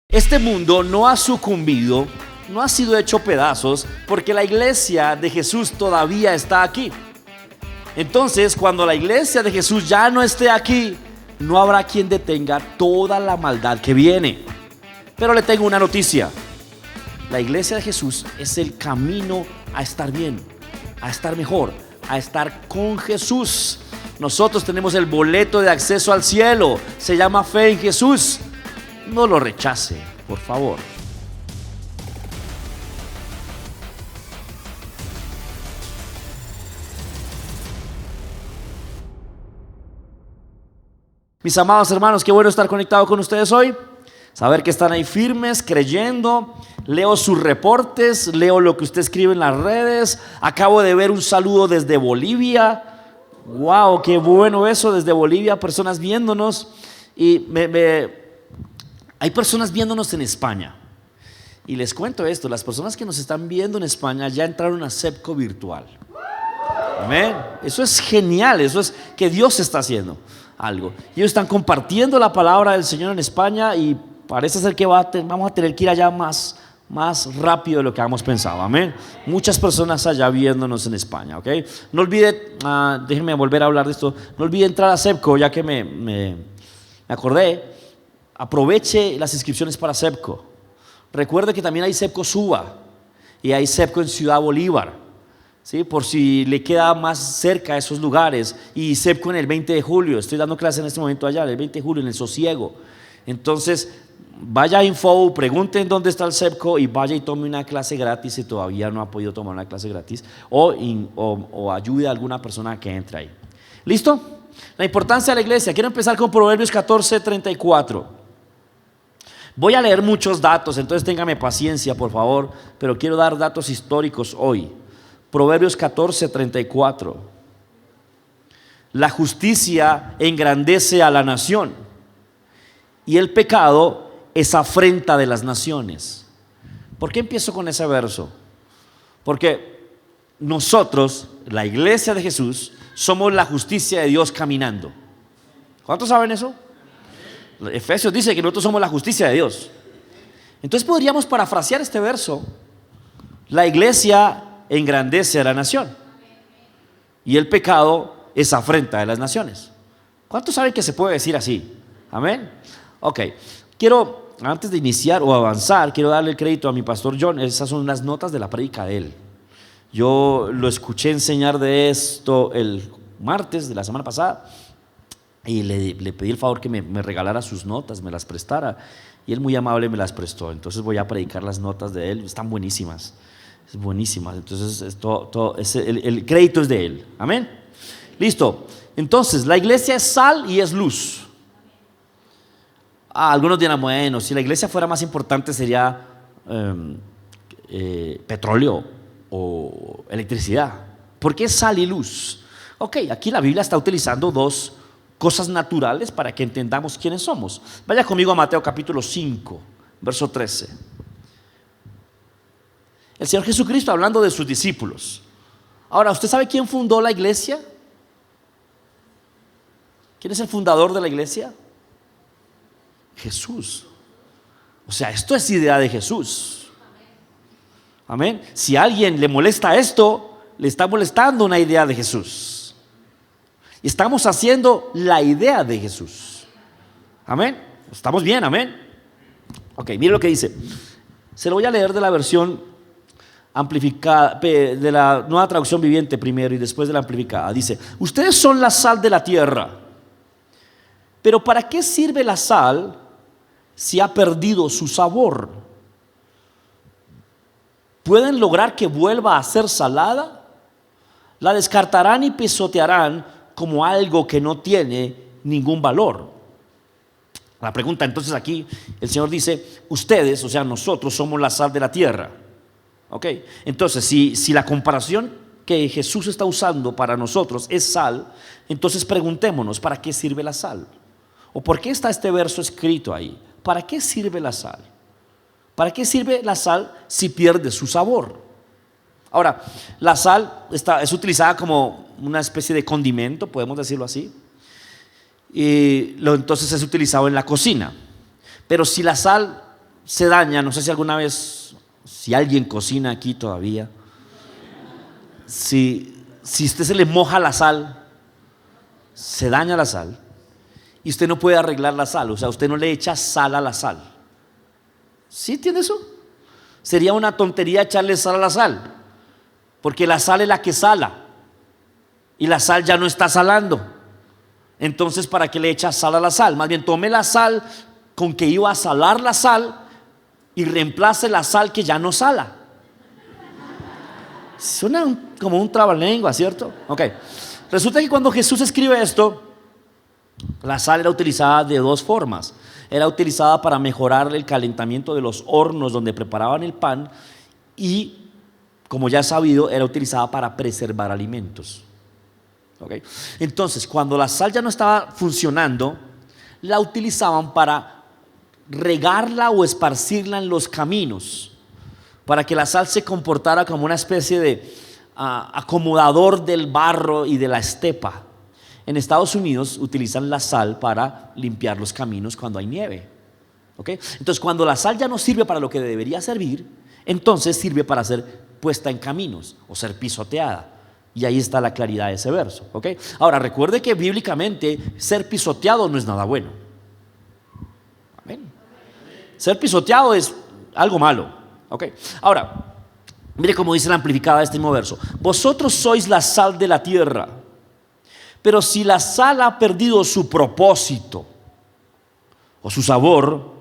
Este mundo no ha sucumbido, no ha sido hecho pedazos, porque la iglesia de Jesús todavía está aquí. Entonces, cuando la iglesia de Jesús ya no esté aquí, no habrá quien detenga toda la maldad que viene. Pero le tengo una noticia: la iglesia de Jesús es el camino a estar bien, a estar mejor, a estar con Jesús. Nosotros tenemos el boleto de acceso al cielo, se llama fe en Jesús. No lo rechace, por favor. Mis amados hermanos, qué bueno estar conectado con ustedes hoy. Saber que están ahí firmes, creyendo. Leo sus reportes, leo lo que usted escribe en las redes. Acabo de ver un saludo desde Bolivia. Wow, qué bueno eso, desde Bolivia, personas viéndonos. Y hay personas viéndonos en España. Y les cuento esto: las personas que nos están viendo en España ya entraron a CEPCO virtual. Amén. Eso es genial, eso es que Dios está haciendo algo. Ellos están compartiendo la palabra del Señor en España y parece ser que vamos a tener que ir allá más rápido de lo que habíamos pensado. Amén. Muchas personas allá viéndonos en España, ¿ok? No olvide, déjenme volver a hablar de esto. No olvide entrar a CEPCO, ya que me acordé. Aproveche las inscripciones para CEPCO. Recuerde que también hay CEPCO Suba y hay CEPCO en Ciudad Bolívar, ¿sí? Por si le queda más cerca a esos lugares. Y CEPCO en el 20 de julio. Estoy dando clase en este momento allá, el 20 de julio, en el Sosiego. Entonces, vaya a Info, pregunten dónde está el CEPCO y vaya y tome una clase gratis si todavía no ha podido tomar una clase gratis, o ayude a alguna persona que entre ahí. ¿Listo? La importancia de la iglesia. Quiero empezar con Proverbios 14:34. Voy a leer muchos datos, entonces téngame paciencia, por favor, pero quiero dar datos históricos hoy. Proverbios 14:34. La justicia engrandece a la nación, y el pecado es afrenta de las naciones. ¿Por qué empiezo con ese verso? Porque nosotros, la iglesia de Jesús, somos la justicia de Dios caminando. ¿Cuántos saben eso? Efesios dice que nosotros somos la justicia de Dios. Entonces podríamos parafrasear este verso: la iglesia engrandece a la nación y el pecado es afrenta de las naciones. ¿Cuántos saben que se puede decir así? Amén. Ok, quiero, antes de iniciar o avanzar, quiero darle el crédito a mi pastor John. Esas son las notas de la prédica de él. Yo lo escuché enseñar de esto el martes de la semana pasada y le pedí el favor que me regalara sus notas, me las prestara, y él muy amable me las prestó. Entonces voy a predicar las notas de él, están buenísimas, es buenísimas. Entonces el crédito es de él. Amén. Listo. Entonces la iglesia es sal y es luz. Algunos dirán: bueno, si la iglesia fuera más importante sería petróleo o electricidad. ¿Por qué sal y luz? Ok, aquí la Biblia está utilizando dos cosas naturales para que entendamos quiénes somos. Vaya conmigo a Mateo capítulo 5, verso 13. El Señor Jesucristo hablando de sus discípulos. Ahora, ¿usted sabe quién fundó la iglesia? ¿Quién es el fundador de la iglesia? Jesús. O sea, esto es idea de Jesús. Amén. Si a alguien le molesta esto, le está molestando una idea de Jesús. Estamos haciendo la idea de Jesús. Amén. ¿Estamos bien? Amén. Ok, mire lo que dice. Se lo voy a leer de la versión amplificada, de la Nueva Traducción Viviente primero y después de la amplificada. Dice: ustedes son la sal de la tierra. Pero ¿para qué sirve la sal si ha perdido su sabor? ¿Pueden lograr que vuelva a ser salada? La descartarán y pisotearán como algo que no tiene ningún valor. La pregunta entonces aquí, el Señor dice: ustedes, o sea, nosotros somos la sal de la tierra. Ok, entonces si la comparación que Jesús está usando para nosotros es sal, entonces preguntémonos: ¿para qué sirve la sal? ¿O por qué está este verso escrito ahí? ¿Para qué sirve la sal? ¿Para qué sirve la sal si pierde su sabor? Ahora, la sal es utilizada como una especie de condimento, podemos decirlo así, y entonces es utilizado en la cocina. Pero si la sal se daña, no sé si alguna vez, si alguien cocina aquí todavía, si usted se le moja la sal, se daña la sal y usted no puede arreglar la sal, o sea, usted no le echa sal a la sal. ¿Sí entiende eso? Sería una tontería echarle sal a la sal, porque la sal es la que sala y la sal ya no está salando. Entonces, ¿para qué le echa sal a la sal? Más bien, tome la sal con que iba a salar la sal y reemplace la sal que ya no sala. Suena como un trabalengua, ¿cierto? Ok. Resulta que cuando Jesús escribe esto, la sal era utilizada de dos formas. Era utilizada para mejorar el calentamiento de los hornos donde preparaban el pan y, como ya es sabido, era utilizada para preservar alimentos. ¿Okay? Entonces, cuando la sal ya no estaba funcionando, la utilizaban para regarla o esparcirla en los caminos, para que la sal se comportara como una especie de acomodador del barro y de la estepa. En Estados Unidos utilizan la sal para limpiar los caminos cuando hay nieve. ¿Okay? Entonces, cuando la sal ya no sirve para lo que debería servir, entonces sirve para ser puesta en caminos o ser pisoteada. Y ahí está la claridad de ese verso. ¿Okay? Ahora, recuerde que bíblicamente ser pisoteado no es nada bueno. Amén. Ser pisoteado es algo malo. ¿Okay? Ahora, mire cómo dice la amplificada de este mismo verso: vosotros sois la sal de la tierra. Pero si la sal ha perdido su propósito o su sabor,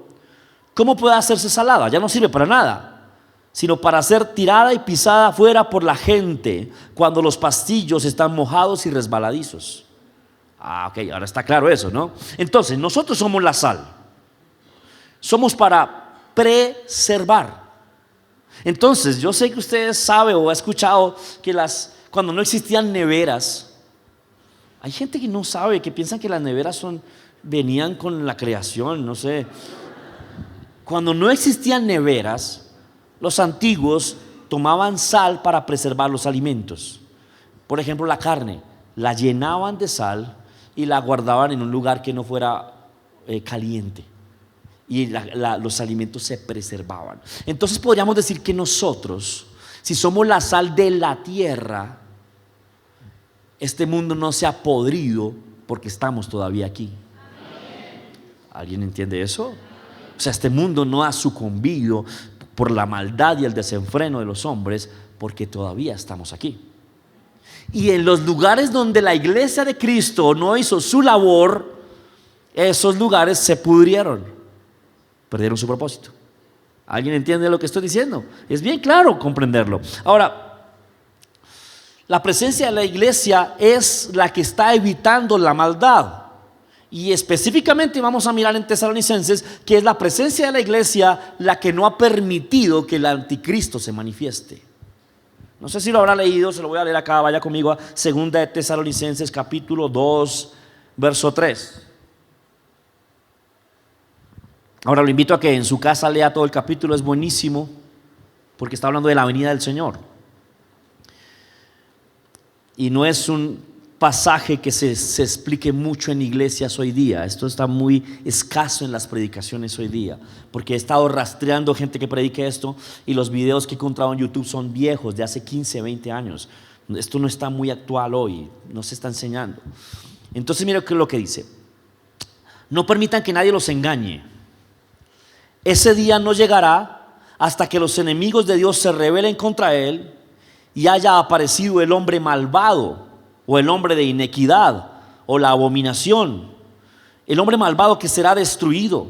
¿cómo puede hacerse salada? Ya no sirve para nada, sino para ser tirada y pisada afuera por la gente cuando los pastillos están mojados y resbaladizos. Ok, ahora está claro eso, ¿no? Entonces, nosotros somos la sal. Somos para preservar. Entonces, yo sé que usted sabe o ha escuchado que cuando no existían neveras, hay gente que no sabe, que piensan que las neveras venían con la creación, no sé. Cuando no existían neveras, los antiguos tomaban sal para preservar los alimentos. Por ejemplo, la carne, la llenaban de sal y la guardaban en un lugar que no fuera caliente. Y los alimentos se preservaban. Entonces podríamos decir que nosotros, si somos la sal de la tierra, este mundo no se ha podrido porque estamos todavía aquí. ¿Alguien entiende eso? O sea, este mundo no ha sucumbido por la maldad y el desenfreno de los hombres porque todavía estamos aquí. Y en los lugares donde la iglesia de Cristo no hizo su labor, esos lugares se pudrieron, perdieron su propósito. ¿Alguien entiende lo que estoy diciendo? Es bien claro comprenderlo. Ahora, la presencia de la iglesia es la que está evitando la maldad. Y específicamente vamos a mirar en Tesalonicenses que es la presencia de la iglesia la que no ha permitido que el anticristo se manifieste. No sé si lo habrá leído, se lo voy a leer acá, vaya conmigo a 2 de Tesalonicenses capítulo 2, verso 3. Ahora lo invito a que en su casa lea todo el capítulo, es buenísimo, porque está hablando de la venida del Señor. Y no es un pasaje que se explique mucho en iglesias hoy día. Esto está muy escaso en las predicaciones hoy día, porque he estado rastreando gente que predique esto y los videos que he encontrado en YouTube son viejos, de hace 15, 20 años. Esto no está muy actual hoy, no se está enseñando. Entonces mira lo que dice: no permitan que nadie los engañe. Ese día no llegará hasta que los enemigos de Dios se rebelen contra él y haya aparecido el hombre malvado o el hombre de inequidad o la abominación, el hombre malvado que será destruido.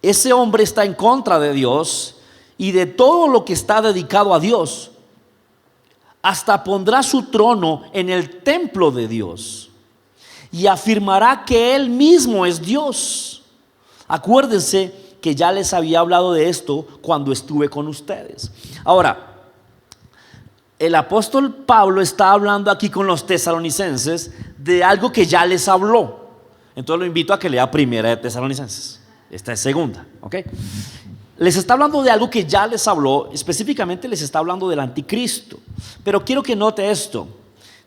Ese hombre está en contra de Dios y de todo lo que está dedicado a Dios. Hasta pondrá su trono en el templo de Dios y afirmará que él mismo es Dios. Acuérdense que ya les había hablado de esto cuando estuve con ustedes. Ahora, el apóstol Pablo está hablando aquí con los tesalonicenses de algo que ya les habló. Entonces lo invito a que lea 1 de Tesalonicenses. Esta es 2, ¿ok? Les está hablando de algo que ya les habló. Específicamente les está hablando del anticristo. Pero quiero que note esto.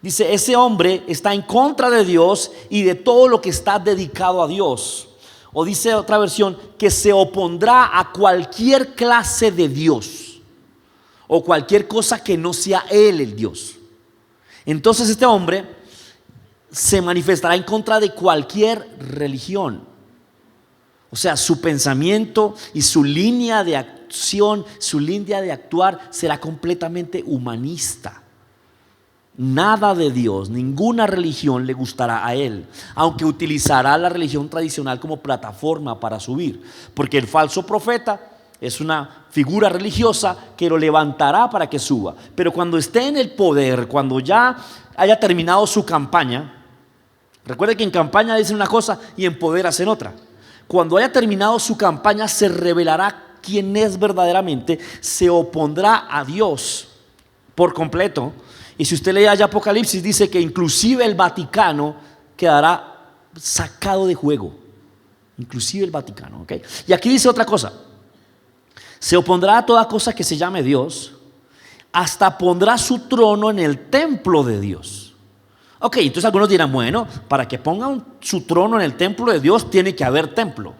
Dice, ese hombre está en contra de Dios y de todo lo que está dedicado a Dios. O dice otra versión, que se opondrá a cualquier clase de Dios o cualquier cosa que no sea Él el Dios. Entonces este hombre se manifestará en contra de cualquier religión. O sea, su pensamiento y su línea de acción, su línea de actuar será completamente humanista. Nada de Dios, ninguna religión le gustará a él, aunque utilizará la religión tradicional como plataforma para subir, porque el falso profeta es una figura religiosa que lo levantará para que suba. Pero cuando esté en el poder, cuando ya haya terminado su campaña, recuerde que en campaña dicen una cosa y en poder hacen otra. Cuando haya terminado su campaña se revelará quién es verdaderamente, se opondrá a Dios por completo. Y si usted lee allá Apocalipsis, dice que inclusive el Vaticano quedará sacado de juego. Inclusive el Vaticano, ¿ok? Y aquí dice otra cosa. Se opondrá a toda cosa que se llame Dios, hasta pondrá su trono en el templo de Dios. Ok, entonces algunos dirán, bueno, para que pongan su trono en el templo de Dios tiene que haber templo.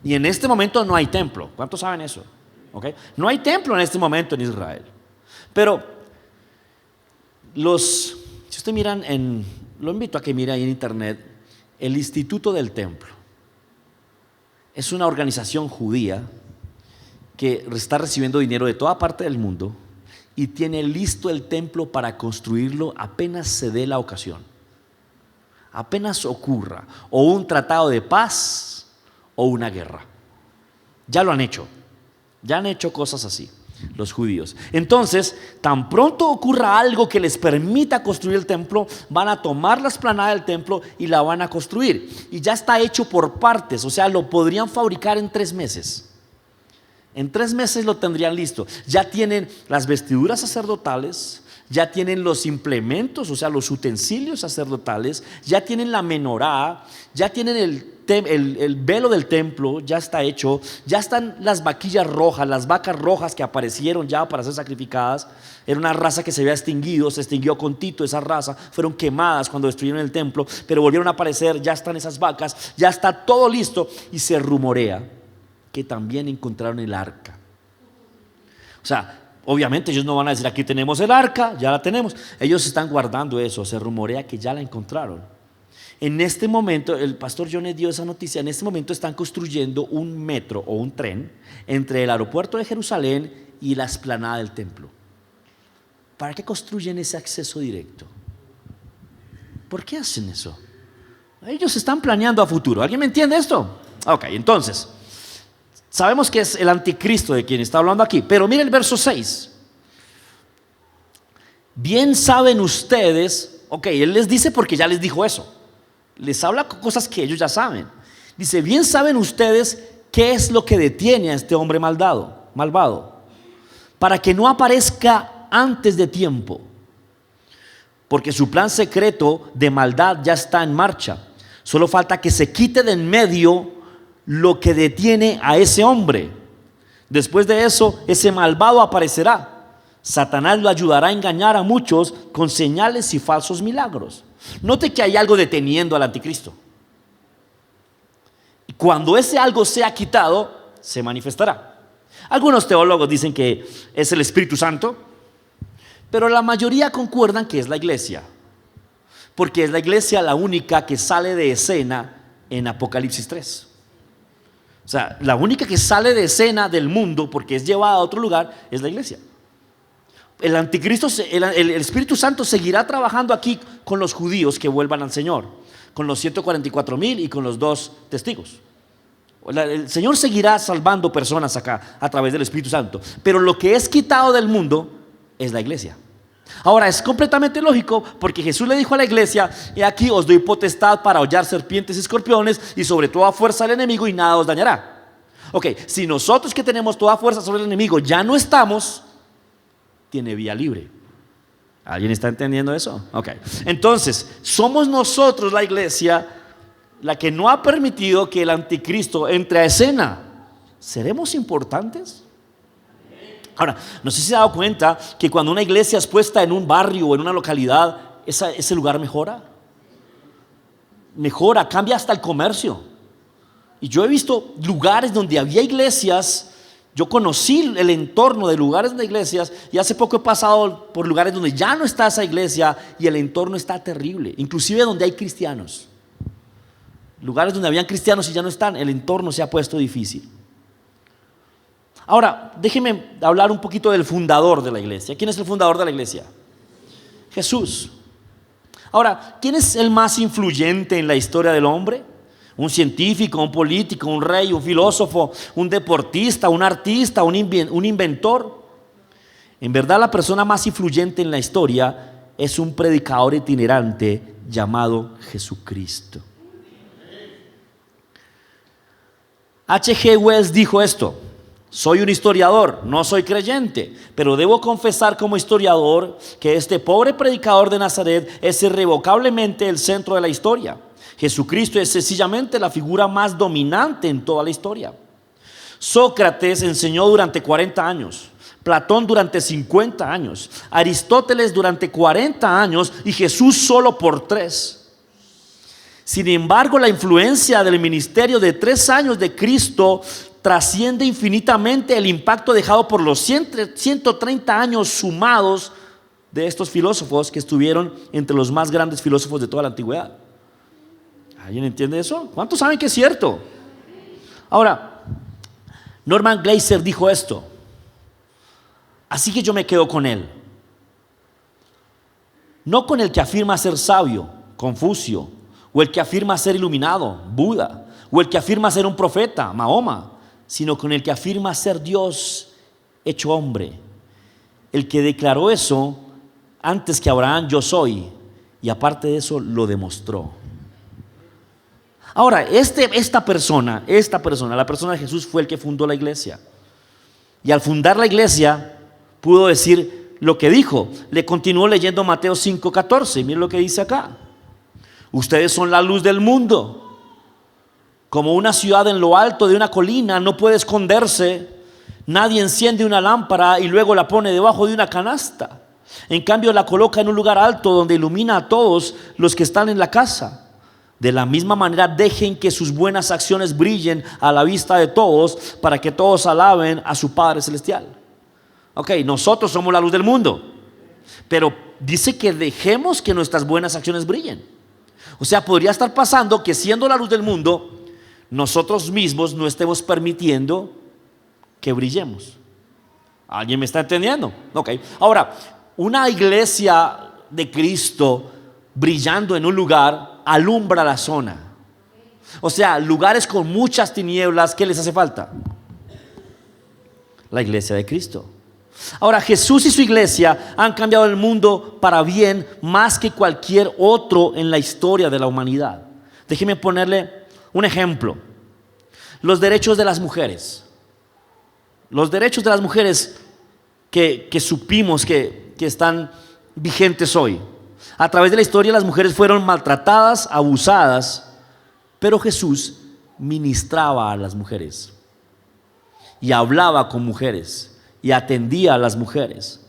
Y en este momento no hay templo. ¿Cuántos saben eso? Okay. No hay templo en este momento en Israel. Pero si usted miran lo invito a que mire ahí en internet, el Instituto del Templo. Es una organización judía que está recibiendo dinero de toda parte del mundo y tiene listo el templo para construirlo apenas se dé la ocasión, apenas ocurra o un tratado de paz o una guerra. Ya lo han hecho, ya han hecho cosas así los judíos. Entonces, tan pronto ocurra algo que les permita construir el templo, van a tomar la explanada del templo y la van a construir. Y ya está hecho por partes, o sea, lo podrían fabricar en 3 meses. En 3 meses lo tendrían listo. Ya tienen las vestiduras sacerdotales, ya tienen los implementos, o sea, los utensilios sacerdotales, ya tienen la menorá, ya tienen el velo del templo, ya está hecho, ya están las vaquillas rojas, las vacas rojas que aparecieron ya para ser sacrificadas. Era una raza que se había extinguido, se extinguió con Tito esa raza, fueron quemadas cuando destruyeron el templo, pero volvieron a aparecer, ya están esas vacas, ya está todo listo y se rumorea que también encontraron el arca. O sea, obviamente ellos no van a decir aquí tenemos el arca, ya la tenemos. Ellos están guardando eso, se rumorea que ya la encontraron. En este momento, el pastor Jones dio esa noticia, en este momento están construyendo un metro o un tren entre el aeropuerto de Jerusalén y la explanada del templo. ¿Para qué construyen ese acceso directo? ¿Por qué hacen eso? Ellos están planeando a futuro. ¿Alguien me entiende esto? Ok, entonces sabemos que es el anticristo de quien está hablando aquí, pero mire el verso 6. Bien saben ustedes, ok, él les dice porque ya les dijo eso. Les habla cosas que ellos ya saben. Dice, bien saben ustedes qué es lo que detiene a este hombre malvado, para que no aparezca antes de tiempo, porque su plan secreto de maldad ya está en marcha. Solo falta que se quite de en medio lo que detiene a ese hombre. Después de eso, ese malvado aparecerá. Satanás lo ayudará a engañar a muchos con señales y falsos milagros. Note que hay algo deteniendo al anticristo. Cuando ese algo sea quitado, se manifestará. Algunos teólogos dicen que es el Espíritu Santo, pero la mayoría concuerdan que es la iglesia, porque es la iglesia la única que sale de escena en Apocalipsis 3. O sea, la única que sale de escena del mundo porque es llevada a otro lugar es la iglesia. El anticristo, el Espíritu Santo seguirá trabajando aquí con los judíos que vuelvan al Señor, con los 144,000 y con los 2 testigos. El Señor seguirá salvando personas acá a través del Espíritu Santo, pero lo que es quitado del mundo es la iglesia. Ahora es completamente lógico porque Jesús le dijo a la iglesia: he aquí os doy potestad para hollar serpientes y escorpiones y sobre toda fuerza del enemigo y nada os dañará. Ok, si nosotros que tenemos toda fuerza sobre el enemigo ya no estamos, tiene vía libre. ¿Alguien está entendiendo eso? Ok, entonces somos nosotros, la iglesia, la que no ha permitido que el anticristo entre a escena. ¿Seremos importantes? Ahora, no sé si se ha dado cuenta que cuando una iglesia es puesta en un barrio o en una localidad, ese lugar mejora, cambia hasta el comercio. Y yo he visto lugares donde había iglesias. Yo conocí el entorno de lugares de iglesias y hace poco he pasado por lugares donde ya no está esa iglesia y el entorno está terrible, inclusive donde hay cristianos. Lugares donde habían cristianos y ya no están, el entorno se ha puesto difícil. Ahora, déjenme hablar un poquito del fundador de la iglesia. ¿Quién es el fundador de la iglesia? Jesús. Ahora, ¿quién es el más influyente en la historia del hombre? Un científico, un político, un rey, un filósofo, un deportista, un artista, un inventor. En verdad, la persona más influyente en la historia es un predicador itinerante llamado Jesucristo. H.G. Wells dijo esto: soy un historiador, no soy creyente, pero debo confesar como historiador que este pobre predicador de Nazaret es irrevocablemente el centro de la historia. Jesucristo es sencillamente la figura más dominante en toda la historia. Sócrates enseñó durante 40 años, Platón durante 50 años, Aristóteles durante 40 años y Jesús solo por 3. Sin embargo, la influencia del ministerio de 3 años de Cristo trasciende infinitamente el impacto dejado por los 130 años sumados de estos filósofos que estuvieron entre los más grandes filósofos de toda la antigüedad. ¿Alguien entiende eso? ¿Cuántos saben que es cierto? Ahora, Norman Glaser dijo esto: así que yo me quedo con él, no con el que afirma ser sabio, Confucio, o el que afirma ser iluminado, Buda, o el que afirma ser un profeta, Mahoma, sino con el que afirma ser Dios hecho hombre, el que declaró eso antes que Abraham: yo soy, y aparte de eso lo demostró. Ahora, esta persona, la persona de Jesús, fue el que fundó la iglesia. Y al fundar la iglesia pudo decir lo que dijo. Le continuó leyendo Mateo 5:14. Miren lo que dice acá: ustedes son la luz del mundo. Como una ciudad en lo alto de una colina no puede esconderse. Nadie enciende una lámpara y luego la pone debajo de una canasta. En cambio, la coloca en un lugar alto donde ilumina a todos los que están en la casa. De la misma manera, dejen que sus buenas acciones brillen a la vista de todos, para que todos alaben a su Padre Celestial. Ok, nosotros somos la luz del mundo, pero dice que dejemos que nuestras buenas acciones brillen. O sea, podría estar pasando que, siendo la luz del mundo, nosotros mismos no estemos permitiendo que brillemos. ¿Alguien me está entendiendo? Ok, ahora, una iglesia de Cristo brillando en un lugar alumbra la zona. O sea, lugares con muchas tinieblas, ¿qué les hace falta? La iglesia de Cristo. Ahora, Jesús y su iglesia han cambiado el mundo para bien más que cualquier otro en la historia de la humanidad. Déjeme ponerle un ejemplo: los derechos de las mujeres. Los derechos de las mujeres que supimos que están vigentes hoy. A través de la historia, las mujeres fueron maltratadas, abusadas, pero Jesús ministraba a las mujeres y hablaba con mujeres y atendía a las mujeres.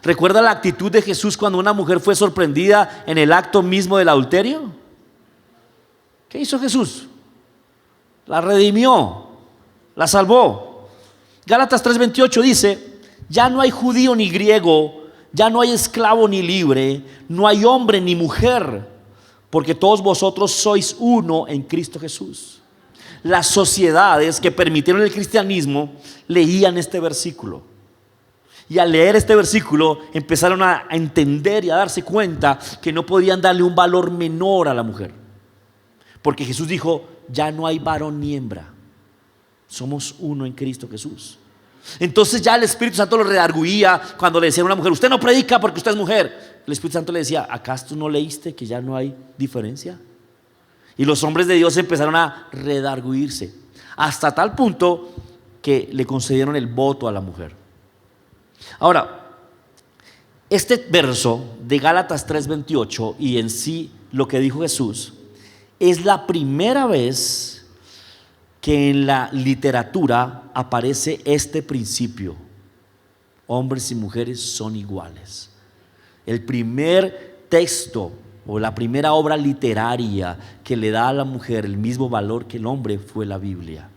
¿Recuerda la actitud de Jesús cuando una mujer fue sorprendida en el acto mismo del adulterio? ¿Qué hizo Jesús? La redimió, la salvó. Gálatas 3:28 dice: ya no hay judío ni griego, ya no hay esclavo ni libre, no hay hombre ni mujer, porque todos vosotros sois uno en Cristo Jesús. Las sociedades que permitieron el cristianismo leían este versículo, y al leer este versículo empezaron a entender y a darse cuenta que no podían darle un valor menor a la mujer, porque Jesús dijo: ya no hay varón ni hembra, somos uno en Cristo Jesús. Entonces ya el Espíritu Santo lo redarguía cuando le decía a una mujer: usted no predica porque usted es mujer. El Espíritu Santo le decía: ¿acaso no leíste que ya no hay diferencia? Y los hombres de Dios empezaron a redarguirse, hasta tal punto que le concedieron el voto a la mujer. Ahora, este verso de Gálatas 3:28 y en sí lo que dijo Jesús es la primera vez que en la literatura aparece este principio: hombres y mujeres son iguales. El primer texto o la primera obra literaria que le da a la mujer el mismo valor que el hombre fue la Biblia.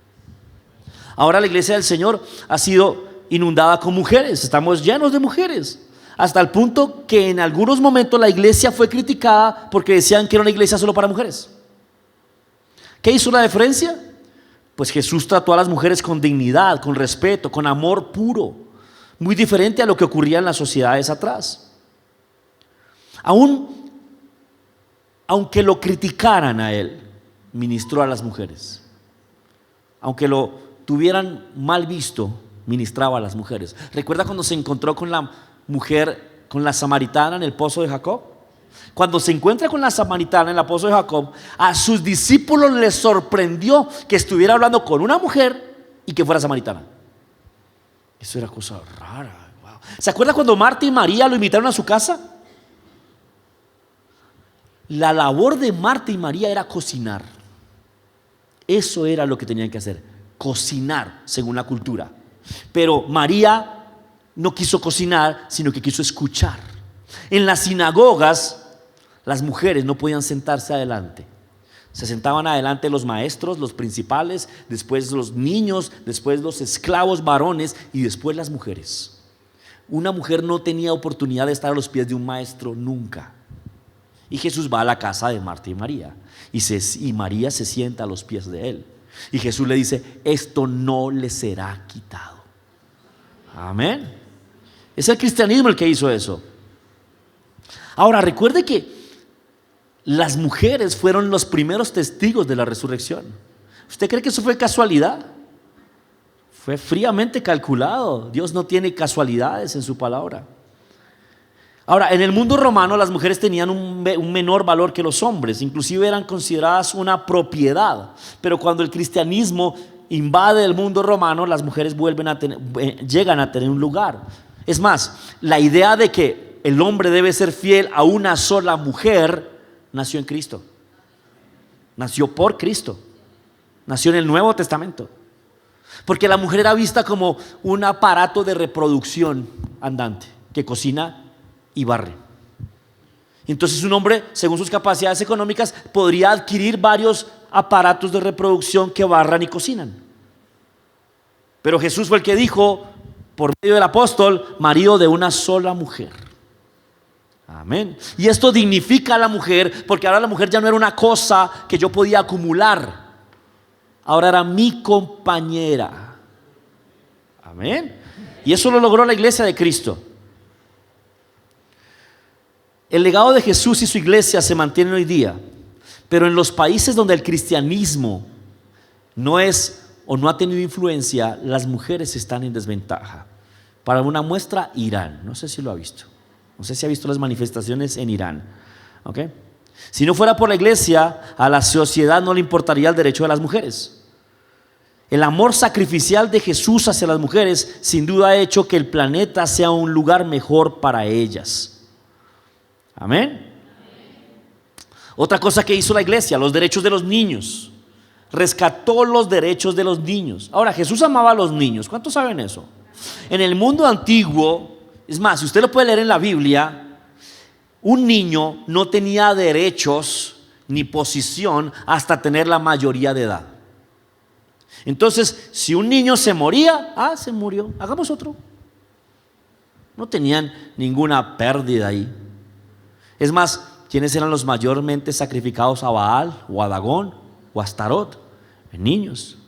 Ahora la iglesia del Señor ha sido inundada con mujeres, estamos llenos de mujeres, hasta el punto que en algunos momentos la iglesia fue criticada porque decían que era una iglesia solo para mujeres. ¿Qué hizo la diferencia? Pues Jesús trató a las mujeres con dignidad, con respeto, con amor puro, muy diferente a lo que ocurría en las sociedades atrás. Aunque lo criticaran a él, ministró a las mujeres. Aunque lo tuvieran mal visto, ministraba a las mujeres. ¿Recuerda cuando se encontró con la mujer, con la samaritana en el pozo de Jacob? Cuando se encuentra con la samaritana en el pozo de Jacob, a sus discípulos les sorprendió que estuviera hablando con una mujer y que fuera samaritana. Eso era cosa rara. Wow. ¿Se acuerda cuando Marta y María lo invitaron a su casa? La labor de Marta y María era cocinar. Eso era lo que tenían que hacer, cocinar según la cultura. Pero María no quiso cocinar, sino que quiso escuchar. En las sinagogas, las mujeres no podían sentarse adelante. Se sentaban adelante los maestros, los principales, después los niños, después los esclavos varones y después las mujeres. Una mujer no tenía oportunidad de estar a los pies de un maestro nunca. Y Jesús va a la casa de Marta y María y María se sienta a los pies de él. Y Jesús le dice: esto no le será quitado. Amén. Es el cristianismo el que hizo eso. Ahora recuerde que las mujeres fueron los primeros testigos de la resurrección. ¿Usted cree que eso fue casualidad? Fue fríamente calculado. Dios no tiene casualidades en su palabra. Ahora, en el mundo romano las mujeres tenían un menor valor que los hombres, inclusive eran consideradas una propiedad. Pero cuando el cristianismo invade el mundo romano, las mujeres llegan a tener un lugar. Es más, la idea de que el hombre debe ser fiel a una sola mujer nació en Cristo. Nació por Cristo. Nació en el Nuevo Testamento. Porque la mujer era vista como un aparato de reproducción andante que cocina y barre. Entonces un hombre, según sus capacidades económicas, podría adquirir varios aparatos de reproducción que barran y cocinan. Pero Jesús fue el que dijo, por medio del apóstol, marido de una sola mujer. Amén. Y esto dignifica a la mujer, porque ahora la mujer ya no era una cosa que yo podía acumular. Ahora era mi compañera. Amén. Y eso lo logró la iglesia de Cristo. El legado de Jesús y su iglesia se mantiene hoy día, pero en los países donde el cristianismo no es o no ha tenido influencia, las mujeres están en desventaja. Para una muestra, Irán. No sé si lo ha visto. No sé si ha visto las manifestaciones en Irán. ¿Okay? Si no fuera por la iglesia, a la sociedad no le importaría el derecho de las mujeres. El amor sacrificial de Jesús hacia las mujeres sin duda ha hecho que el planeta sea un lugar mejor para ellas. Amén. Otra cosa que hizo la iglesia, los derechos de los niños. Rescató los derechos de los niños. Ahora, Jesús amaba a los niños. ¿Cuántos saben eso? En el mundo antiguo, es más, si usted lo puede leer en la Biblia, un niño no tenía derechos ni posición hasta tener la mayoría de edad. Entonces, si un niño se moría, se murió, hagamos otro. No tenían ninguna pérdida ahí. Es más, ¿quiénes eran los mayormente sacrificados a Baal o a Dagón o a Astarot? Niños.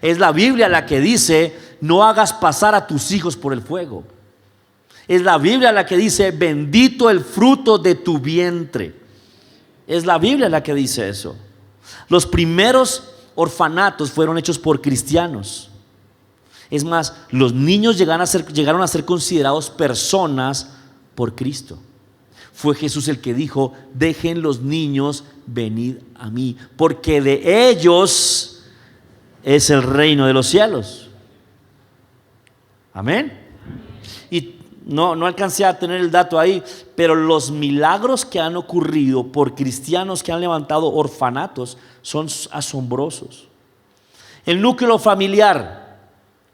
Es la Biblia la que dice: no hagas pasar a tus hijos por el fuego. Es la Biblia la que dice: bendito el fruto de tu vientre. Es la Biblia la que dice eso. Los primeros orfanatos fueron hechos por cristianos. Es más, los niños llegaron a ser considerados personas por Cristo. Fue Jesús el que dijo: dejen los niños venir a mí, porque de ellos es el reino de los cielos. Amén. Y no alcancé a tener el dato ahí, pero los milagros que han ocurrido por cristianos que han levantado orfanatos son asombrosos. El núcleo familiar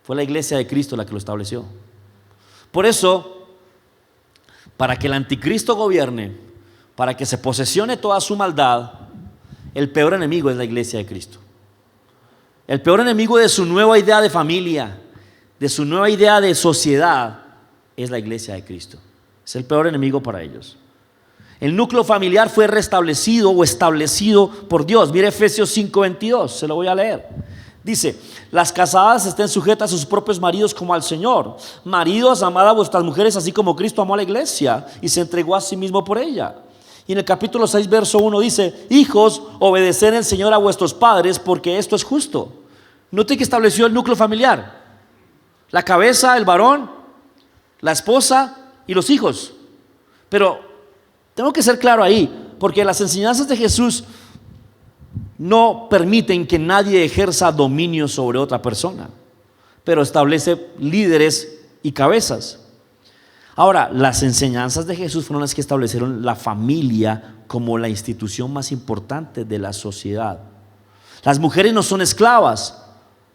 fue la iglesia de Cristo la que lo estableció. Por eso, para que el anticristo gobierne, para que se posesione toda su maldad, el peor enemigo es la iglesia de Cristo. El peor enemigo de su nueva idea de familia, de su nueva idea de sociedad, es la iglesia de Cristo. Es el peor enemigo para ellos. El núcleo familiar fue restablecido o establecido por Dios. Mire Efesios 5:22, se lo voy a leer. Dice: las casadas estén sujetas a sus propios maridos como al Señor. Maridos, amad a vuestras mujeres así como Cristo amó a la iglesia y se entregó a sí mismo por ella. Y en el capítulo 6 verso 1 dice: hijos, obedeced en el Señor a vuestros padres, porque esto es justo. Note que estableció el núcleo familiar: la cabeza, el varón, la esposa y los hijos. Pero tengo que ser claro ahí, porque las enseñanzas de Jesús no permiten que nadie ejerza dominio sobre otra persona, pero establece líderes y cabezas. Ahora, las enseñanzas de Jesús fueron las que establecieron la familia como la institución más importante de la sociedad. Las mujeres no son esclavas,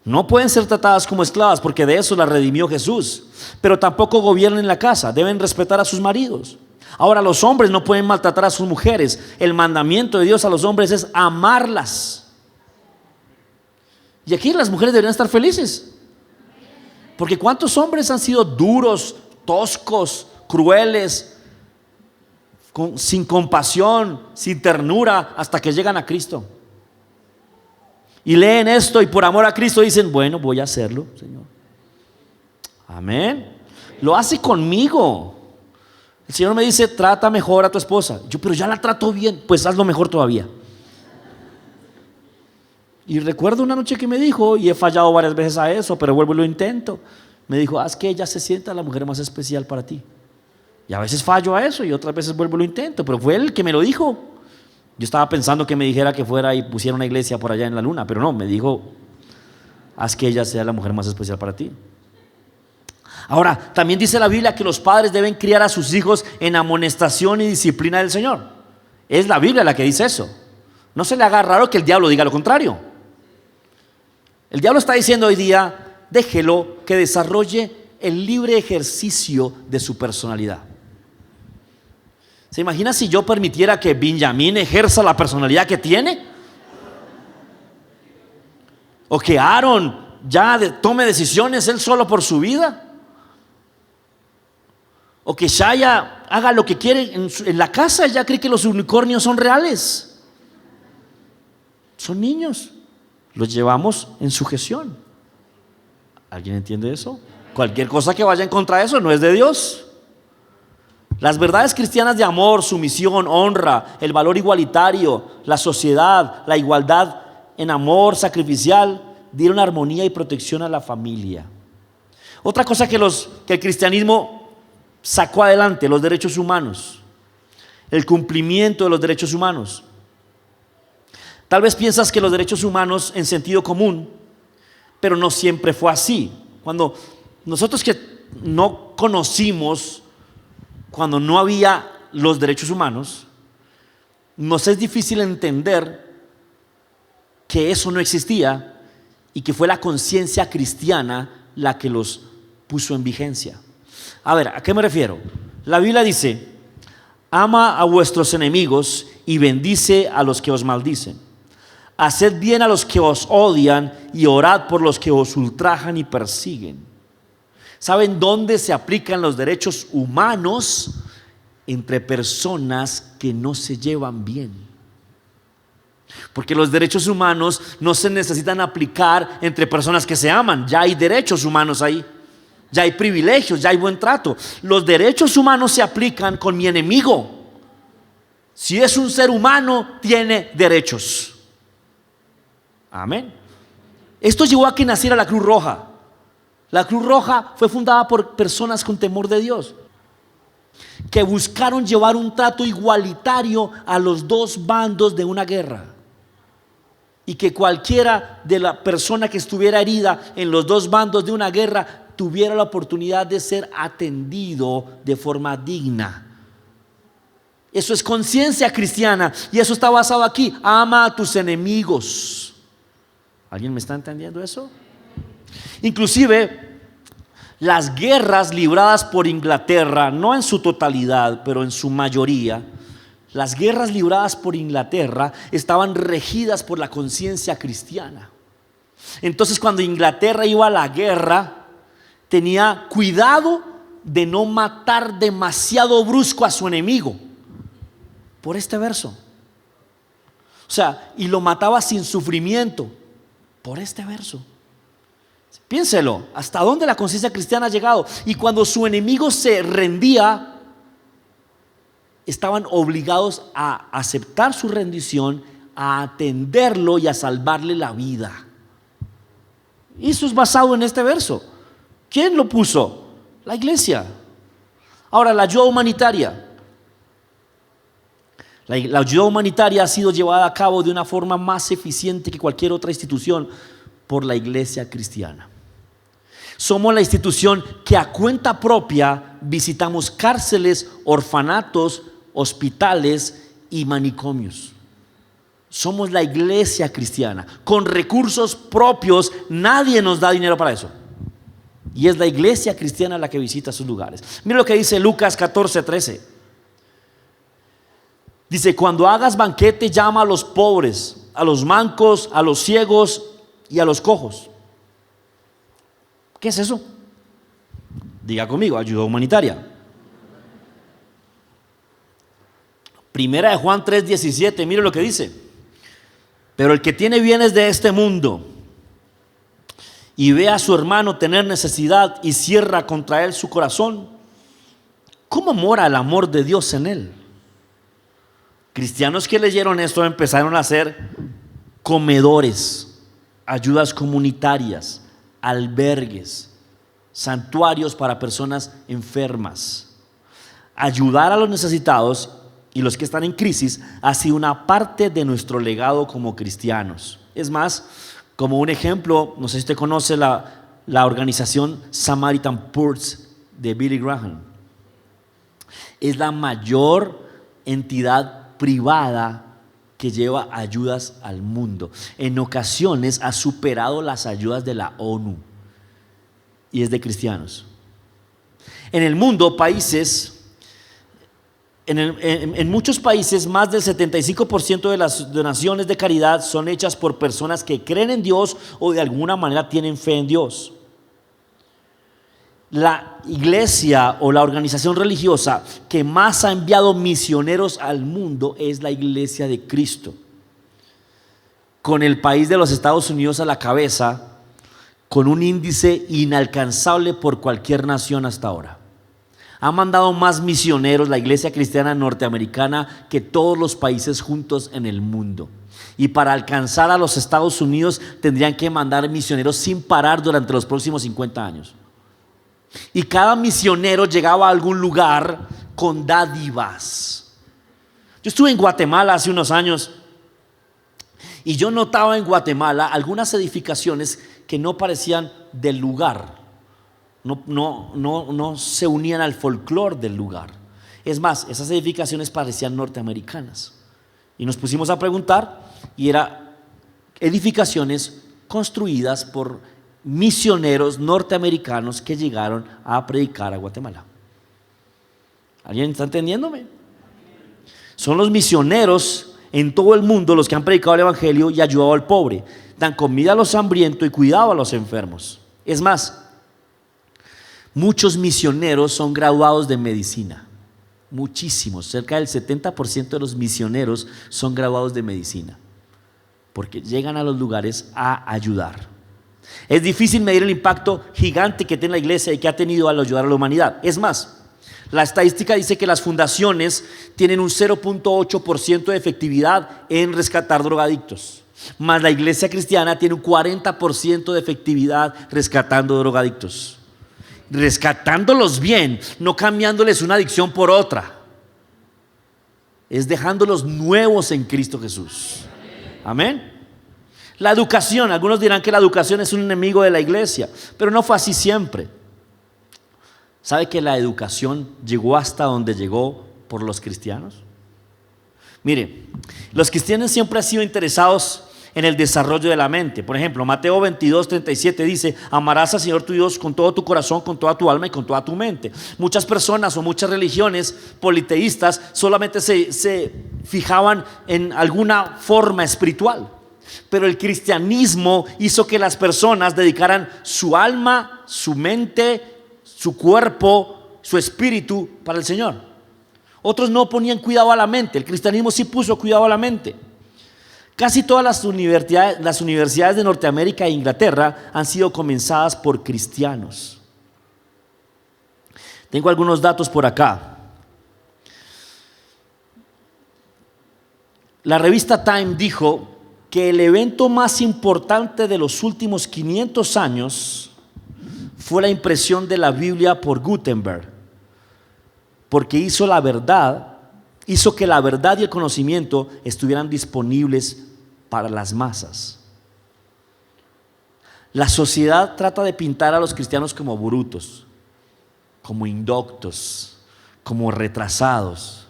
no pueden ser tratadas como esclavas, porque de eso las redimió Jesús, pero tampoco gobiernan en la casa, deben respetar a sus maridos. Ahora, los hombres no pueden maltratar a sus mujeres. El mandamiento de Dios a los hombres es amarlas. Y aquí las mujeres deberían estar felices, porque ¿cuántos hombres han sido duros, toscos, crueles, sin compasión, sin ternura, hasta que llegan a Cristo? Y leen esto y por amor a Cristo dicen: bueno, voy a hacerlo, Señor. Amén. Lo hace conmigo. El Señor me dice: trata mejor a tu esposa. Yo: pero ya la trato bien. Pues hazlo mejor todavía. Y recuerdo una noche que me dijo, y he fallado varias veces a eso, pero vuelvo y lo intento. Me dijo: haz que ella se sienta la mujer más especial para ti. Y a veces fallo a eso y otras veces vuelvo y lo intento, pero fue él el que me lo dijo. Yo estaba pensando que me dijera que fuera y pusiera una iglesia por allá en la luna, pero no, me dijo: haz que ella sea la mujer más especial para ti. Ahora, también dice la Biblia que los padres deben criar a sus hijos en amonestación y disciplina del Señor. Es la Biblia la que dice eso. No se le haga raro que el diablo diga lo contrario. El diablo está diciendo hoy día: déjelo que desarrolle el libre ejercicio de su personalidad. ¿Se imagina si yo permitiera que Benjamín ejerza la personalidad que tiene? ¿O que Aaron ya tome decisiones él solo por su vida? ¿O que Shaya haga lo que quiere en la casa? Ya cree que los unicornios son reales. Son niños, los llevamos en sujeción. ¿Alguien entiende eso? Cualquier cosa que vaya en contra de eso no es de Dios. Las verdades cristianas de amor, sumisión, honra, el valor igualitario, la sociedad, la igualdad en amor sacrificial dieron armonía y protección a la familia. Otra cosa que el cristianismo sacó adelante: los derechos humanos, el cumplimiento de los derechos humanos. Tal vez piensas que los derechos humanos en sentido común, pero no siempre fue así. Cuando nosotros que no conocimos, cuando no había los derechos humanos, nos es difícil entender que eso no existía y que fue la conciencia cristiana la que los puso en vigencia. A ver, ¿a qué me refiero? La Biblia dice: ama a vuestros enemigos y bendice a los que os maldicen. Haced bien a los que os odian y orad por los que os ultrajan y persiguen. ¿Saben dónde se aplican los derechos humanos? Entre personas que no se llevan bien. Porque los derechos humanos no se necesitan aplicar entre personas que se aman. Ya hay derechos humanos ahí. Ya hay privilegios, ya hay buen trato. Los derechos humanos se aplican con mi enemigo. Si es un ser humano, tiene derechos. Amén. Esto llevó a que naciera la Cruz Roja. La Cruz Roja fue fundada por personas con temor de Dios, que buscaron llevar un trato igualitario a los dos bandos de una guerra, y que cualquiera de la persona que estuviera herida en los dos bandos de una guerra tuviera la oportunidad de ser atendido de forma digna. Eso es conciencia cristiana, y eso está basado aquí: ama a tus enemigos. ¿Alguien me está entendiendo eso? Inclusive las guerras libradas por Inglaterra, no en su totalidad, pero en su mayoría, Las guerras libradas por Inglaterra estaban regidas por la conciencia cristiana. Entonces, cuando Inglaterra iba a la guerra, tenía cuidado de no matar demasiado brusco a su enemigo. Por este verso. O sea, y lo mataba sin sufrimiento. Por este verso. Piénselo, hasta dónde la conciencia cristiana ha llegado. Y cuando su enemigo se rendía, estaban obligados a aceptar su rendición, a atenderlo y a salvarle la vida. Y eso es basado en este verso. ¿Quién lo puso? La iglesia. Ahora, la ayuda humanitaria. La ayuda humanitaria ha sido llevada a cabo de una forma más eficiente que cualquier otra institución por la iglesia cristiana. Somos la institución que a cuenta propia visitamos cárceles, orfanatos, hospitales y manicomios. Somos la iglesia cristiana. Con recursos propios, nadie nos da dinero para eso. Y es la iglesia cristiana la que visita esos lugares. Mira lo que dice Lucas 14:13. Dice: cuando hagas banquete, llama a los pobres, a los mancos, a los ciegos y a los cojos. ¿Qué es eso? Diga conmigo, ayuda humanitaria. Primera de Juan 3:17, mire lo que dice: pero el que tiene bienes de este mundo y ve a su hermano tener necesidad y cierra contra él su corazón, ¿cómo mora el amor de Dios en él? Cristianos que leyeron esto empezaron a hacer comedores, ayudas comunitarias, albergues, santuarios para personas enfermas. Ayudar a los necesitados y los que están en crisis ha sido una parte de nuestro legado como cristianos. Es más, como un ejemplo, no sé si usted conoce la organización Samaritan Purse de Billy Graham. Es la mayor entidad privada que lleva ayudas al mundo. En ocasiones ha superado las ayudas de la ONU y es de cristianos. En el mundo, en muchos países, más del 75% de las donaciones de caridad son hechas por personas que creen en Dios o de alguna manera tienen fe en Dios. La iglesia o la organización religiosa que más ha enviado misioneros al mundo es la Iglesia de Cristo, con el país de los Estados Unidos a la cabeza, con un índice inalcanzable por cualquier nación hasta ahora. Ha mandado más misioneros la iglesia cristiana norteamericana que todos los países juntos en el mundo. Y para alcanzar a los Estados Unidos tendrían que mandar misioneros sin parar durante los próximos 50 años. Y cada misionero llegaba a algún lugar con dádivas. Yo estuve en Guatemala hace unos años y yo notaba en Guatemala algunas edificaciones que no parecían del lugar. No se unían al folclore del lugar. Es más, esas edificaciones parecían norteamericanas. Y nos pusimos a preguntar y eran edificaciones construidas por misioneros norteamericanos que llegaron a predicar a Guatemala. ¿Alguien está entendiéndome? Son los misioneros en todo el mundo los que han predicado el evangelio y ayudado al pobre, dan comida a los hambrientos y cuidado a los enfermos. Es más, muchos misioneros son graduados de medicina. Muchísimos, cerca del 70% de los misioneros son graduados de medicina, porque llegan a los lugares a ayudar. Es difícil medir el impacto gigante que tiene la iglesia y que ha tenido al ayudar a la humanidad. Es más, la estadística dice que las fundaciones tienen un 0.8% de efectividad en rescatar drogadictos, más la iglesia cristiana tiene un 40% de efectividad rescatando drogadictos. Rescatándolos bien, no cambiándoles una adicción por otra. Es dejándolos nuevos en Cristo Jesús. Amén. La educación, algunos dirán que la educación es un enemigo de la iglesia, pero no fue así siempre. ¿Sabe que la educación llegó hasta donde llegó por los cristianos? Mire, los cristianos siempre han sido interesados en el desarrollo de la mente. Por ejemplo, Mateo 22:37 dice: amarás al Señor tu Dios con todo tu corazón, con toda tu alma y con toda tu mente. Muchas personas o muchas religiones politeístas solamente se fijaban en alguna forma espiritual, pero el cristianismo hizo que las personas dedicaran su alma, su mente, su cuerpo, su espíritu para el Señor. Otros no ponían cuidado a la mente. El cristianismo sí puso cuidado a la mente. Casi todas las universidades de Norteamérica e Inglaterra han sido comenzadas por cristianos. Tengo algunos datos por acá. La revista Time dijo que el evento más importante de los últimos 500 años fue la impresión de la Biblia por Gutenberg, porque hizo que la verdad y el conocimiento estuvieran disponibles para las masas. La sociedad trata de pintar a los cristianos como brutos, como indoctos, como retrasados,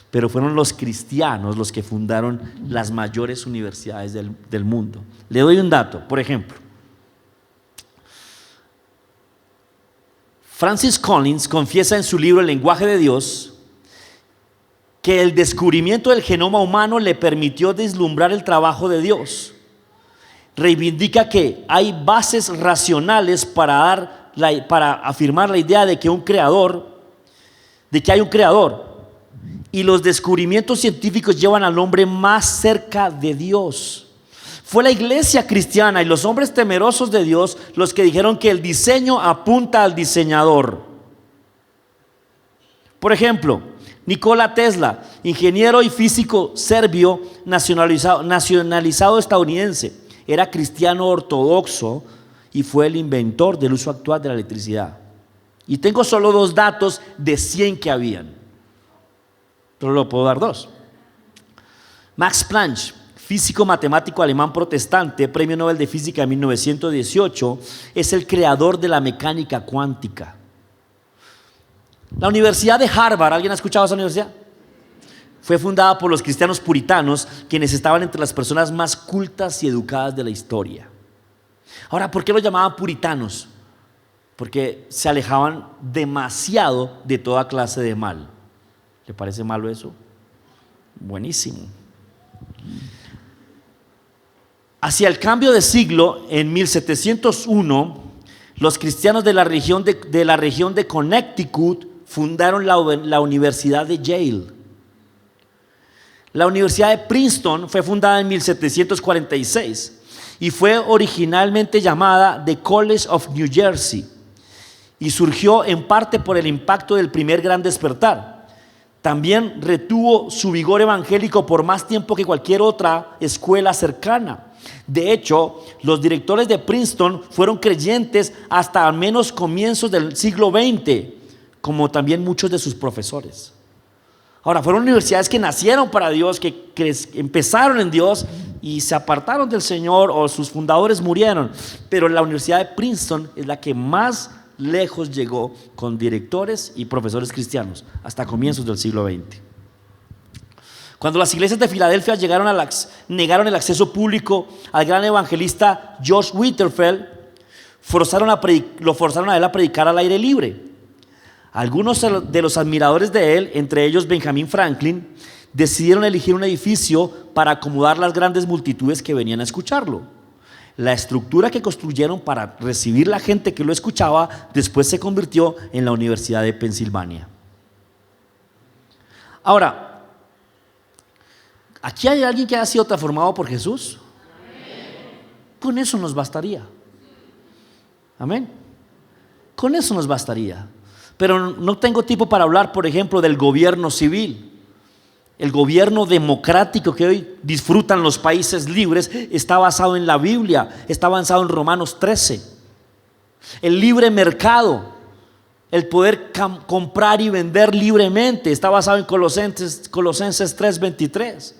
pero fueron los cristianos los que fundaron las mayores universidades del mundo. Le doy un dato, por ejemplo. Francis Collins confiesa en su libro El lenguaje de Dios que el descubrimiento del genoma humano le permitió vislumbrar el trabajo de Dios. Reivindica que hay bases racionales para afirmar la idea de que hay un creador, y los descubrimientos científicos llevan al hombre más cerca de Dios. Fue la iglesia cristiana y los hombres temerosos de Dios los que dijeron que el diseño apunta al diseñador. Por ejemplo, Nikola Tesla, ingeniero y físico serbio nacionalizado estadounidense, era cristiano ortodoxo y fue el inventor del uso actual de la electricidad. Y tengo solo 2 datos de 100 que habían. Solo lo puedo dar 2. Max Planck, físico matemático alemán protestante, premio Nobel de Física en 1918, es el creador de la mecánica cuántica. La Universidad de Harvard, ¿alguien ha escuchado esa universidad? Fue fundada por los cristianos puritanos, quienes estaban entre las personas más cultas y educadas de la historia. Ahora, ¿por qué los llamaban puritanos? Porque se alejaban demasiado de toda clase de mal. ¿Le parece malo eso? Buenísimo. Hacia el cambio de siglo, en 1701, los cristianos de la región de Connecticut fundaron la Universidad de Yale. La Universidad de Princeton fue fundada en 1746 y fue originalmente llamada The College of New Jersey y surgió en parte por el impacto del primer gran despertar. También retuvo su vigor evangélico por más tiempo que cualquier otra escuela cercana. De hecho, los directores de Princeton fueron creyentes hasta al menos comienzos del siglo XX, como también muchos de sus profesores. Ahora, fueron universidades que nacieron para Dios, que empezaron en Dios y se apartaron del Señor, o sus fundadores murieron. Pero la Universidad de Princeton es la que más lejos llegó con directores y profesores cristianos, hasta comienzos del siglo XX. Cuando las iglesias de Filadelfia negaron el acceso público al gran evangelista George Whitefield, lo forzaron a él a predicar al aire libre. Algunos de los admiradores de él, entre ellos Benjamin Franklin, decidieron elegir un edificio para acomodar las grandes multitudes que venían a escucharlo. La estructura que construyeron para recibir la gente que lo escuchaba después se convirtió en la Universidad de Pensilvania. Ahora, ¿aquí hay alguien que haya sido transformado por Jesús? Amén. Con eso nos bastaría. Amén. Con eso nos bastaría. Pero no tengo tiempo para hablar, por ejemplo, del gobierno civil. El gobierno democrático que hoy disfrutan los países libres está basado en la Biblia, está basado en Romanos 13. El libre mercado, el poder comprar y vender libremente, está basado en Colosenses 3:23.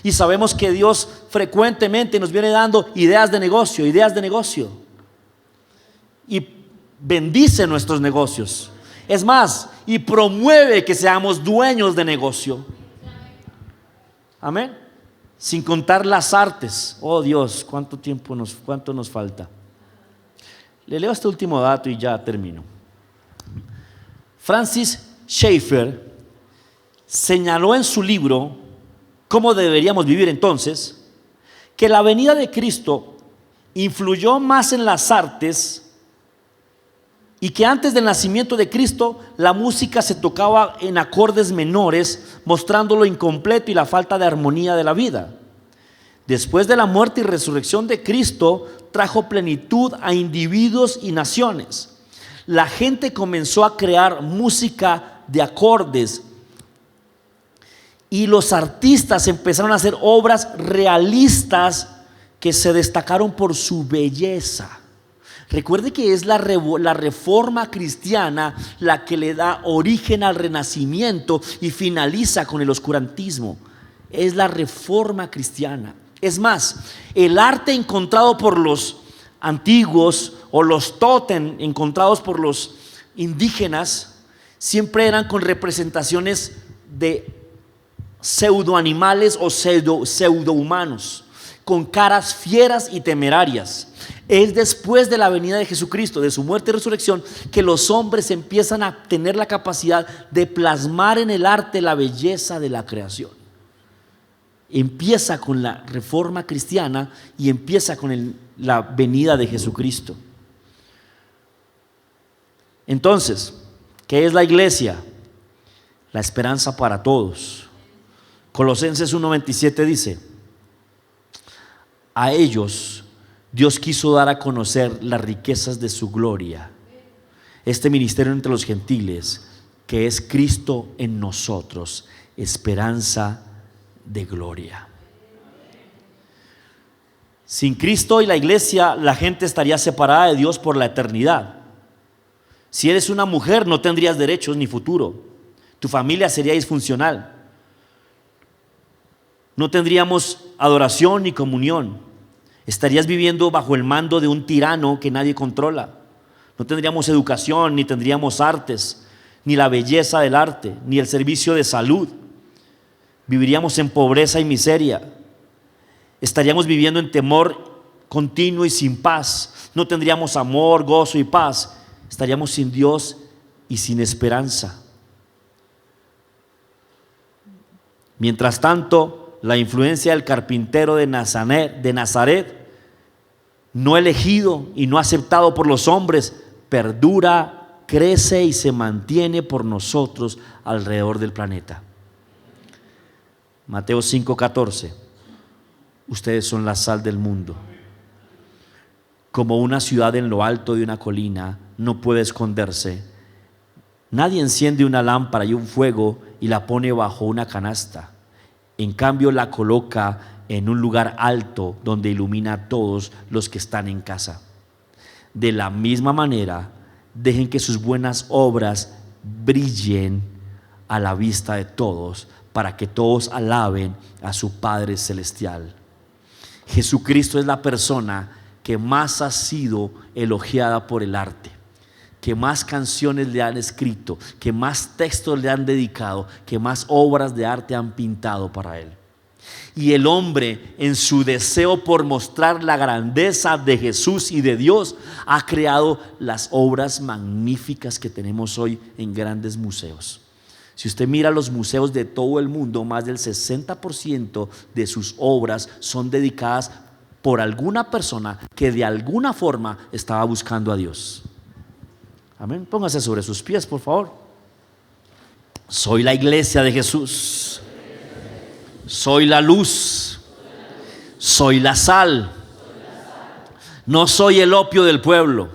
Y sabemos que Dios frecuentemente nos viene dando ideas de negocio, y bendice nuestros negocios. Es más, y promueve que seamos dueños de negocio. Amén. sin contar las artes. Oh Dios, cuánto nos falta. Le leo este último dato y ya termino. Francis Schaeffer señaló en su libro ¿Cómo deberíamos vivir entonces?, que la venida de Cristo influyó más en las artes y que antes del nacimiento de Cristo la música se tocaba en acordes menores, mostrando lo incompleto y la falta de armonía de la vida. Después de la muerte y resurrección de Cristo, trajo plenitud a individuos y naciones. La gente comenzó a crear música de acordes y los artistas empezaron a hacer obras realistas que se destacaron por su belleza. Recuerde que es la reforma cristiana la que le da origen al renacimiento y finaliza con el oscurantismo. Es la reforma cristiana. Es más, el arte encontrado por los antiguos o los tótem encontrados por los indígenas siempre eran con representaciones de pseudoanimales o pseudohumanos, con caras fieras y temerarias. Es después de la venida de Jesucristo, de su muerte y resurrección, que los hombres empiezan a tener la capacidad de plasmar en el arte la belleza de la creación. Empieza con la reforma cristiana y empieza con la venida de Jesucristo. Entonces, ¿qué es la iglesia? La esperanza para todos. Colosenses 1:27 dice: a ellos Dios quiso dar a conocer las riquezas de su gloria, este ministerio entre los gentiles, que es Cristo en nosotros, esperanza de gloria. Sin Cristo y la iglesia, la gente estaría separada de Dios por la eternidad. Si eres una mujer, no tendrías derechos ni futuro. Tu familia sería disfuncional. No tendríamos adoración ni comunión. Estarías viviendo bajo el mando de un tirano que nadie controla. No tendríamos educación, ni tendríamos artes, ni la belleza del arte, ni el servicio de salud. Viviríamos en pobreza y miseria. Estaríamos viviendo en temor continuo y sin paz. No tendríamos amor, gozo y paz. Estaríamos sin Dios y sin esperanza. Mientras tanto, la influencia del carpintero de Nazaret, no elegido y no aceptado por los hombres, perdura, crece y se mantiene por nosotros alrededor del planeta. Mateo 5:14: ustedes son la sal del mundo. Como una ciudad en lo alto de una colina, no puede esconderse. Nadie enciende una lámpara y un fuego y la pone bajo una canasta. En cambio, la coloca en un lugar alto donde ilumina a todos los que están en casa. De la misma manera, dejen que sus buenas obras brillen a la vista de todos, para que todos alaben a su Padre Celestial. Jesucristo es la persona que más ha sido elogiada por el arte, que más canciones le han escrito, que más textos le han dedicado, que más obras de arte han pintado para él. Y el hombre, en su deseo por mostrar la grandeza de Jesús y de Dios, ha creado las obras magníficas que tenemos hoy en grandes museos. Si usted mira los museos de todo el mundo, más del 60% de sus obras son dedicadas por alguna persona que de alguna forma estaba buscando a Dios. Amén. Póngase sobre sus pies, por favor. Soy la iglesia de Jesús. Soy la luz. Soy la sal. No soy el opio del pueblo.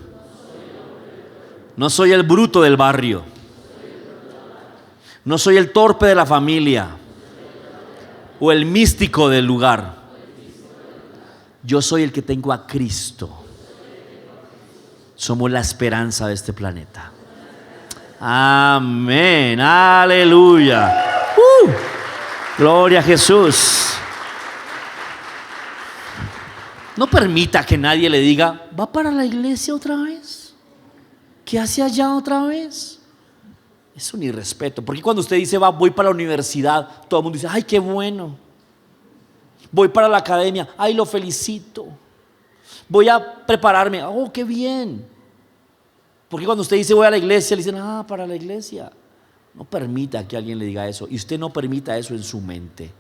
No soy el bruto del barrio. No soy el torpe de la familia o el místico del lugar. Yo soy el que tengo a Cristo. Somos la esperanza de este planeta. Amén, aleluya. Gloria a Jesús. No permita que nadie le diga: ¿va para la iglesia otra vez? ¿Qué hace allá otra vez? Es un irrespeto, porque cuando usted dice voy para la universidad, todo el mundo dice: ay, qué bueno. Voy para la academia, ay, lo felicito. Voy a prepararme, oh, qué bien. Porque cuando usted dice voy a la iglesia, le dicen, ah, para la iglesia. No permita que alguien le diga eso. Y usted no permita eso en su mente.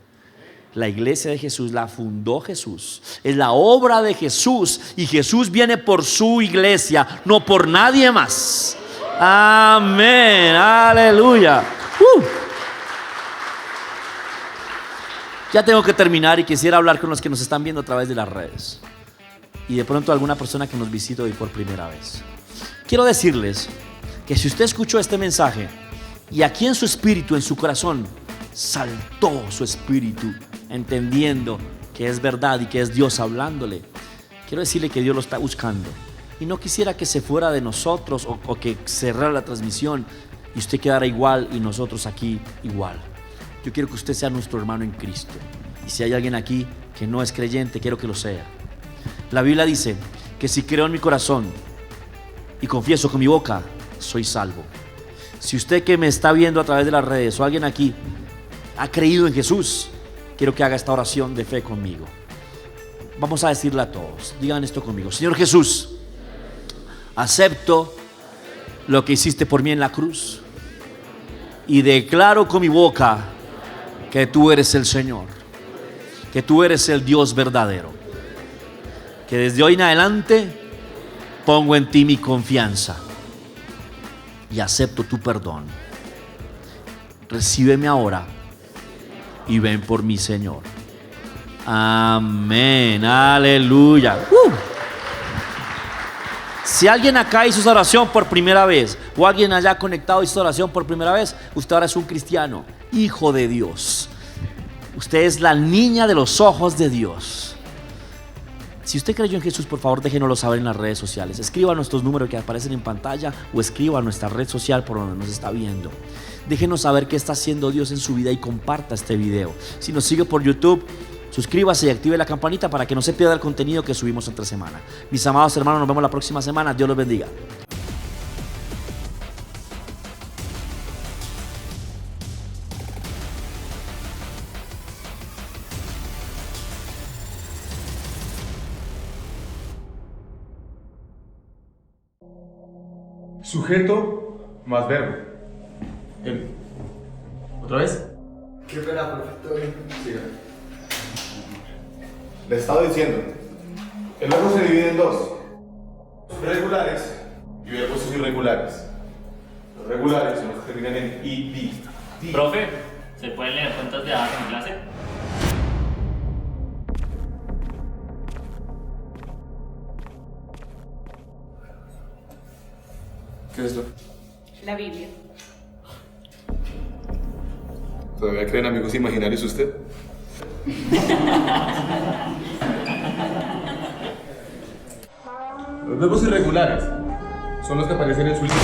La iglesia de Jesús la fundó Jesús. Es la obra de Jesús. Y Jesús viene por su iglesia, no por nadie más. Amén, aleluya. Ya tengo que terminar y quisiera hablar con los que nos están viendo a través de las redes. Y de pronto alguna persona que nos visita hoy por primera vez. Quiero decirles que si usted escuchó este mensaje y aquí en su espíritu, en su corazón, saltó su espíritu entendiendo que es verdad y que es Dios hablándole, quiero decirle que Dios lo está buscando. Y no quisiera que se fuera de nosotros o que cerrara la transmisión y usted quedara igual y nosotros aquí igual. Yo quiero que usted sea nuestro hermano en Cristo. Y si hay alguien aquí que no es creyente, quiero que lo sea. La Biblia dice que si creo en mi corazón y confieso con mi boca, soy salvo. Si usted que me está viendo a través de las redes o alguien aquí ha creído en Jesús, quiero que haga esta oración de fe conmigo. Vamos a decirle a todos, digan esto conmigo. Señor Jesús, acepto lo que hiciste por mí en la cruz y declaro con mi boca que tú eres el Señor, que tú eres el Dios verdadero, que desde hoy en adelante pongo en ti mi confianza y acepto tu perdón. Recíbeme ahora y ven por mí, Señor. Amén, aleluya. Si alguien acá hizo esa oración por primera vez o alguien allá conectado hizo oración por primera vez, usted ahora es un cristiano, hijo de Dios. Usted es la niña de los ojos de Dios. Si usted creyó en Jesús, por favor déjenoslo saber en las redes sociales. Escriba a nuestros números que aparecen en pantalla o escriba a nuestra red social por donde nos está viendo. Déjenos saber qué está haciendo Dios en su vida y comparta este video. Si nos sigue por YouTube, suscríbase y active la campanita para que no se pierda el contenido que subimos entre semana. Mis amados hermanos, nos vemos la próxima semana. Dios los bendiga. Sujeto más verbo. El. ¿Otra vez? Qué pena, perfecto. Siga. Le estaba diciendo, el verbo se divide en dos: regulares y verbos irregulares. Los regulares son los que terminan en id. Profe, ¿se pueden leer cuentas de hadas en clase? ¿Qué es esto? La Biblia. ¿Todavía creen amigos imaginarios usted? Los verbos irregulares son los que aparecen en su libro.